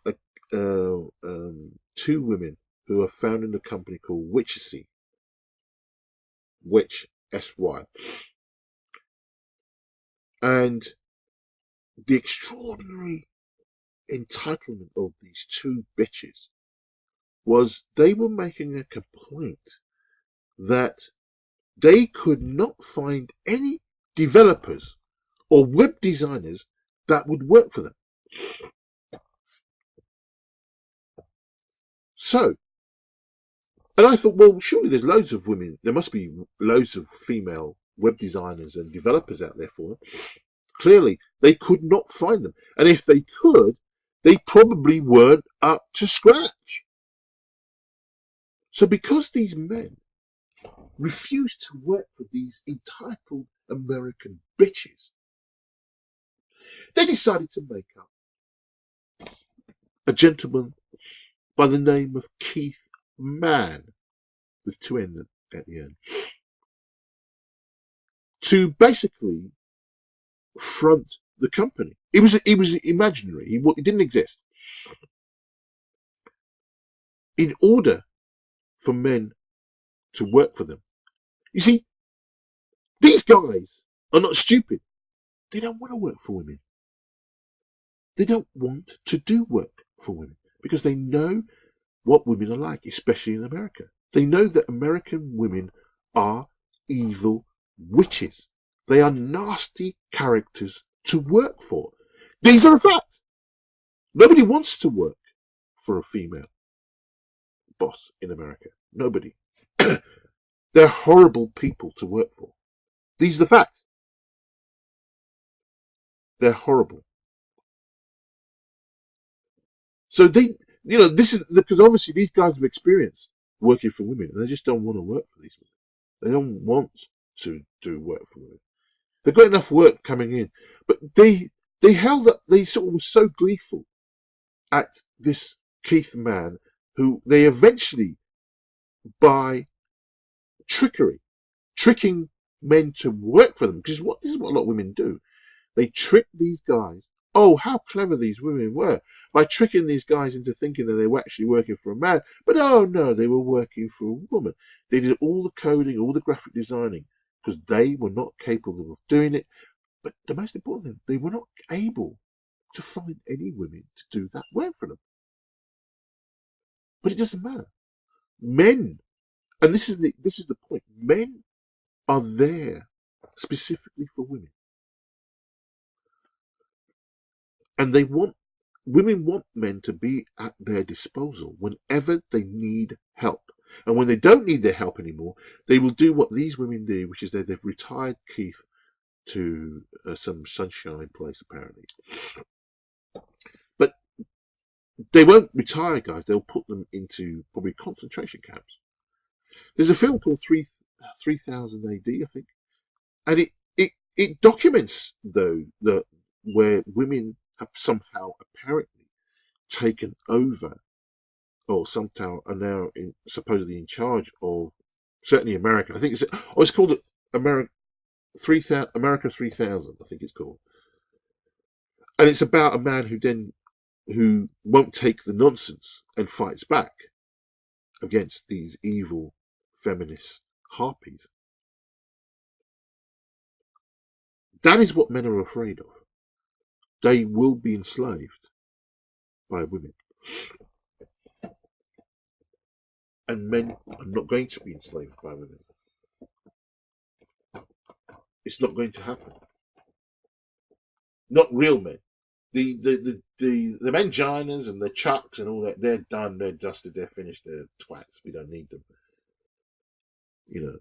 two women who are founding a company called Witchesy. Witch, S-Y. And the extraordinary entitlement of these two bitches was they were making a complaint that they could not find any developers or web designers that would work for them. So, and I thought, well, surely there's loads of women, there must be loads of female web designers and developers out there for them. Clearly, they could not find them. And if they could, they probably weren't up to scratch. So because these men refused to work for these entitled American bitches, they decided to make up a gentleman by the name of Keith Mann, with two N's at the end, to basically front the company. It was imaginary. It didn't exist. In order for men to work for them. You see, these guys are not stupid. They don't want to work for women. They don't want to do work for women because they know what women are like, especially in America. They know that American women are evil witches. They are nasty characters to work for. These are a fact. Nobody wants to work for a female boss in America. Nobody. They're horrible people to work for. These are the facts. They're horrible. So this is because obviously these guys have experienced working for women and they just don't want to work for these women. They don't want to do work for women. They've got enough work coming in, but they held up. They sort of were so gleeful at this Keith Mann, who they eventually, by tricking men to work for them, because this is what a lot of women do. They trick these guys. Oh, how clever these women were by tricking these guys into thinking that they were actually working for a man. But oh no, they were working for a woman. They did all the coding, all the graphic designing, because they were not capable of doing it. But the most important thing, they were not able to find any women to do that work for them. But it doesn't matter. Men, and this is the point. Men are there specifically for women. And women want men to be at their disposal whenever they need help. And when they don't need their help anymore, they will do what these women do, which is they've retired Keith to some sunshine place, apparently. But they won't retire guys. They'll put them into probably concentration camps. There's a film called 3000 AD, I think. And it documents, though, where women have somehow apparently taken over, or somehow are now supposedly in charge of certainly America. I think it's called America 3000. America 3000, I think it's called, and it's about a man who won't take the nonsense and fights back against these evil feminist harpies. That is what men are afraid of. They will be enslaved by women. And men are not going to be enslaved by women. It's not going to happen. not real men. The Manginas and the Chucks and all that, they're done, they're dusted, they're finished, they're twats. We don't need them. You know,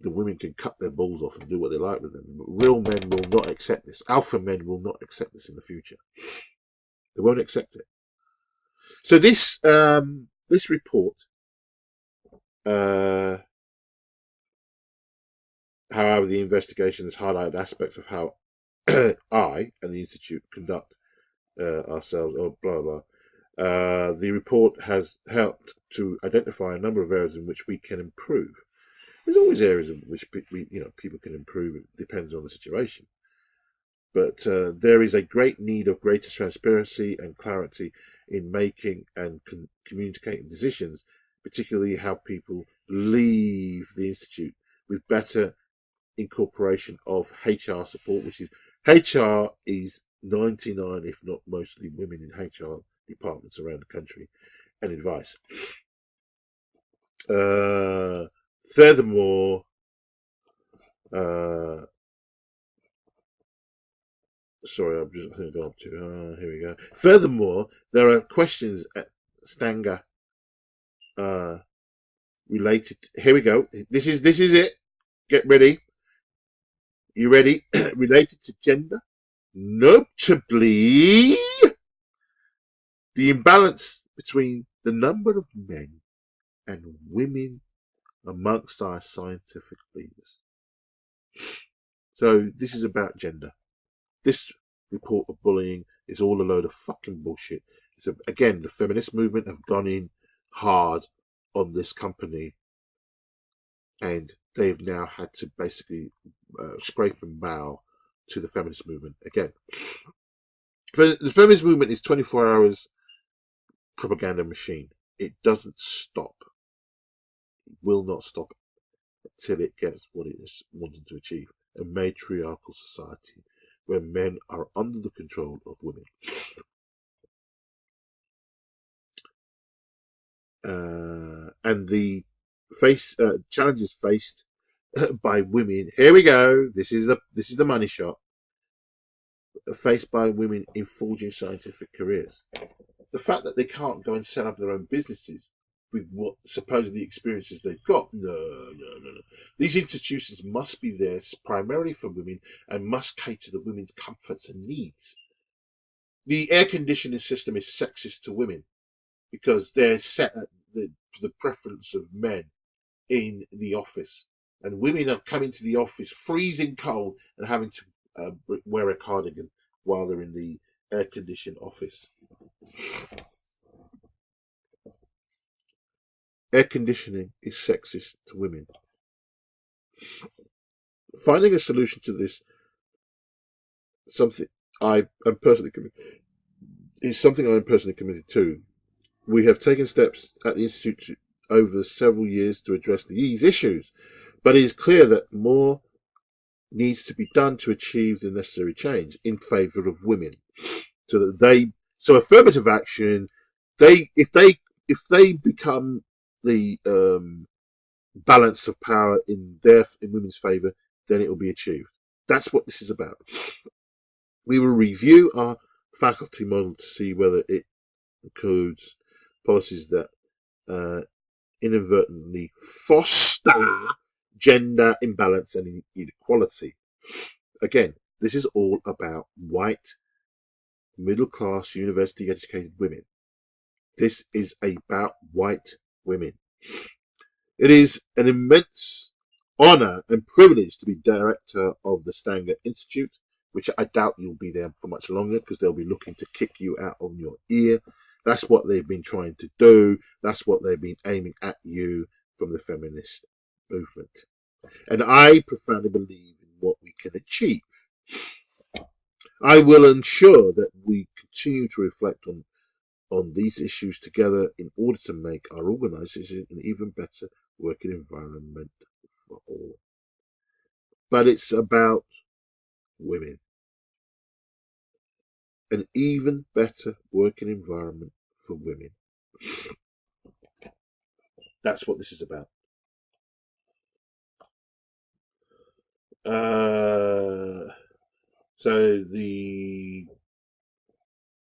the women can cut their balls off and do what they like with them. But real men will not accept this. Alpha men will not accept this in the future. They won't accept it. So this report, however, the investigation has highlighted aspects of how I and the Institute conduct ourselves, or blah blah. The report has helped to identify a number of areas in which we can improve. There's always areas in which people can improve. It depends on the situation. But there is a great need of greater transparency and clarity in making and communicating decisions, particularly how people leave the Institute, with better incorporation of HR support, which is HR is 99, if not mostly women in HR departments around the country, and advice. Furthermore, sorry, I'm just going to go up to. Here we go. Furthermore, there are questions at Stanger related. Here we go. This is it. Get ready. You ready? Related to gender, notably the imbalance between the number of men and women amongst our scientific leaders. So this is about gender. This report of bullying is all a load of fucking bullshit. Again, the feminist movement have gone in hard on this company, and they've now had to basically scrape and bow to the feminist movement again. The feminist movement is 24 hours propaganda machine. It doesn't stop. It will not stop until it gets what it is wanting to achieve. A matriarchal society where men are under the control of women. And the challenges faced by women. Here we go. This is the money shot. Faced by women in forging scientific careers. The fact that they can't go and set up their own businesses with what supposedly experiences they've got. No. These institutions must be there primarily for women and must cater to women's comforts and needs. The air conditioning system is sexist to women because they're set at the preference of men in the office. And women are coming to the office freezing cold and having to wear a cardigan while they're in the air-conditioned office. Air conditioning is sexist to women. Finding a solution to this, something I am personally committed to. We have taken steps at the Institute over several years to address these issues, but it is clear that more needs to be done to achieve the necessary change in favour of women. So affirmative action, if they become the balance of power in women's favour, then it will be achieved. That's what this is about. We will review our faculty model to see whether it includes policies that inadvertently foster gender imbalance and inequality. Again, this is all about white, middle-class, university-educated women. This is about white women. It is an immense honour and privilege to be director of the Stanger Institute, which I doubt you'll be there for much longer because they'll be looking to kick you out of your ear. That's what they've been trying to do. That's what they've been aiming at you from the feminist movement. And I profoundly believe in what we can achieve. I will ensure that we continue to reflect on these issues together in order to make our organisation an even better working environment for all. But it's about women. An even better working environment for women. That's what this is about. So the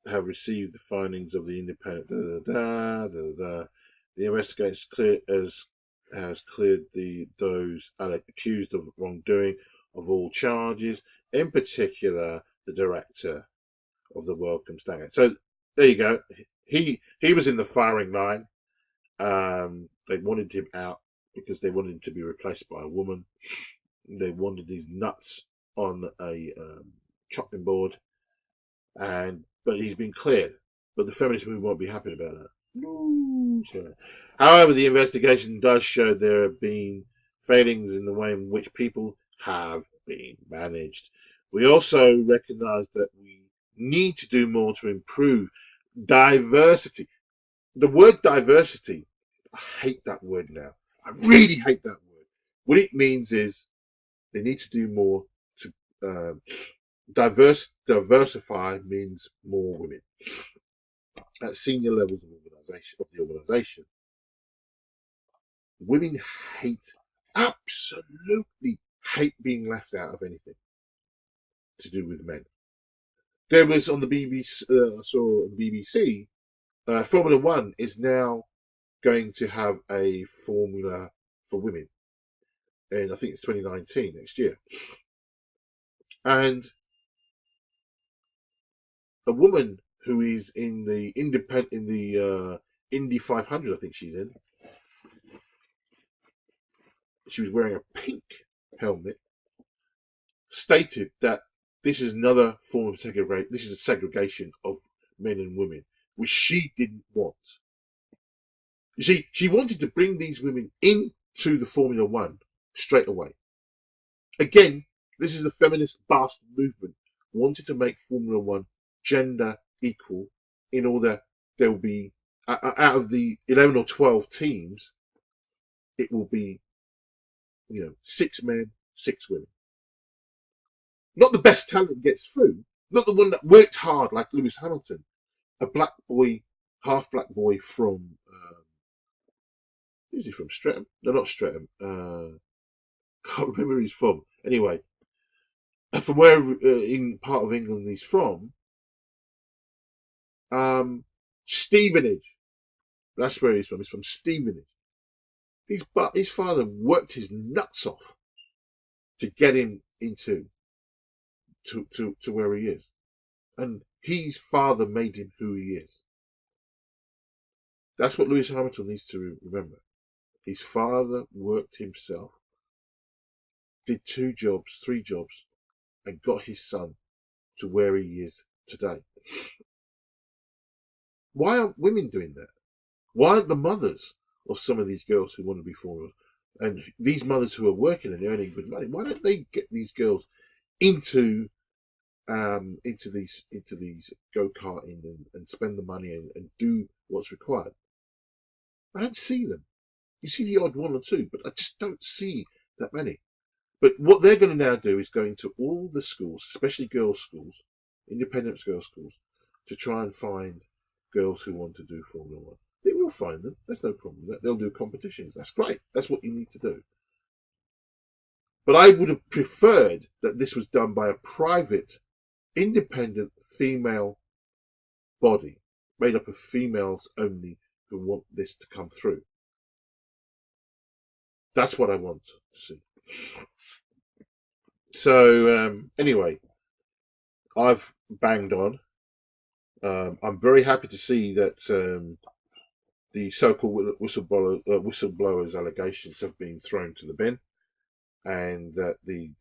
have received the findings of the independent. The investigation has cleared those accused of wrongdoing of all charges, in particular the director of the Welcome Stand. So there you go. He was in the firing line. They wanted him out because they wanted him to be replaced by a woman. They wanted his nuts on a chopping board, but he's been cleared. But the feminist movement won't be happy about that. No. However, the investigation does show there have been failings in the way in which people have been managed. We also recognise that we need to do more to improve diversity. The word diversity, I hate that word now. I really hate that word. What it means is they need to do more to diversify means more women at senior levels of the organisation. Women absolutely hate being left out of anything to do with men. There was on the BBC, I saw on the BBC, Formula One is now going to have a formula for women, and I think it's 2019 next year. And a woman who is in the Indy 500, I think she's in. She was wearing a pink helmet. Stated that this is another form of segregation. This is a segregation of men and women, which she didn't want. You see, she wanted to bring these women into the Formula One straight away. Again, this is the feminist bastard movement wanted to make Formula One gender equal in order there will be, out of the 11 or 12 teams, it will be, 6 men, 6 women. Not the best talent gets through, not the one that worked hard like Lewis Hamilton, a black boy, half black boy from, who's he from? Streatham? No, not Streatham. Can't remember where he's from. Anyway, from where in part of England he's from, Stevenage. That's where he's from. He's from Stevenage. His father worked his nuts off to get him into to where he is, and his father made him who he is. That's what Lewis Hamilton needs to remember. His father worked himself, did 2 jobs, 3 jobs, and got his son to where he is today. Why aren't women doing that? Why aren't the mothers of some of these girls who want to be foreigners, and these mothers who are working and earning good money, why don't they get these girls into these go-karting and spend the money and do what's required? I don't see them. You see the odd 1 or 2, but I just don't see that many. But what they're going to now do is go into all the schools, especially girls' schools, independent girls' schools, to try and find girls who want to do Formula One. They will find them. There's no problem with that. They'll do competitions. That's great. That's what you need to do. But I would have preferred that this was done by a private, independent female body made up of females only who want this to come through. That's what I want to see. So anyway, I've banged on. I'm very happy to see that the so-called whistleblowers allegations have been thrown to the bin, and that the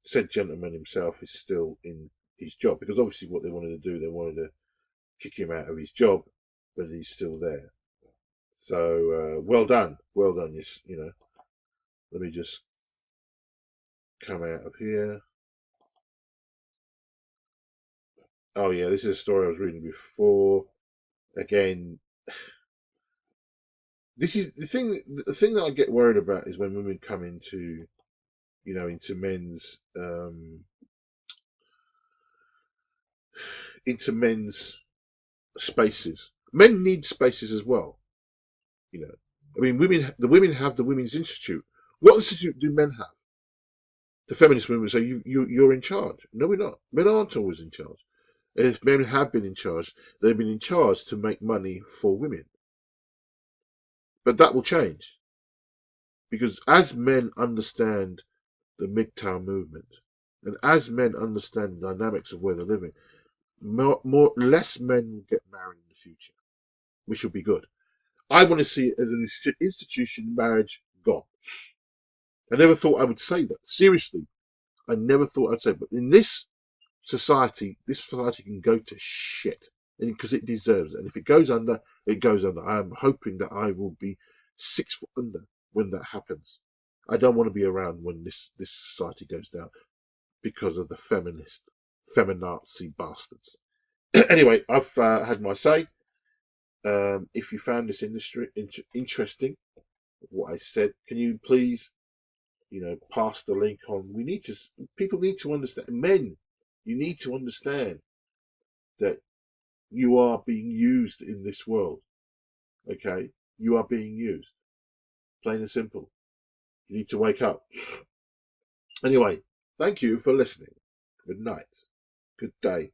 said gentleman himself is still in his job, because obviously what they wanted to do, they wanted to kick him out of his job, but he's still there. So well done. Yes, let me just come out of here. Oh yeah, this is a story I was reading before. Again, this is the thing. The thing that I get worried about is when women come into, into men's spaces. Men need spaces as well. I mean, the women have the Women's Institute. What institute do men have? The feminist movement say you're in charge. No, we're not. Men aren't always in charge. If men have been in charge, they've been in charge to make money for women. But that will change because as men understand the MGTOW movement, and as men understand the dynamics of where they're living, less men will get married in the future, which will be good. I want to see it as an institution marriage gone. I never thought I would say that. Seriously, I never thought I'd say it. But in this society can go to shit because it deserves it. And if it goes under, it goes under. I am hoping that I will be 6 foot under when that happens. I don't want to be around when this society goes down because of the feminazi bastards. Anyway, I've had my say. If you found this industry interesting, what I said, can you please, pass the link on? People need to understand. Men, you need to understand that you are being used in this world. Okay, you are being used, plain and simple. You need to wake up. Anyway, thank you for listening. Good night. Good day.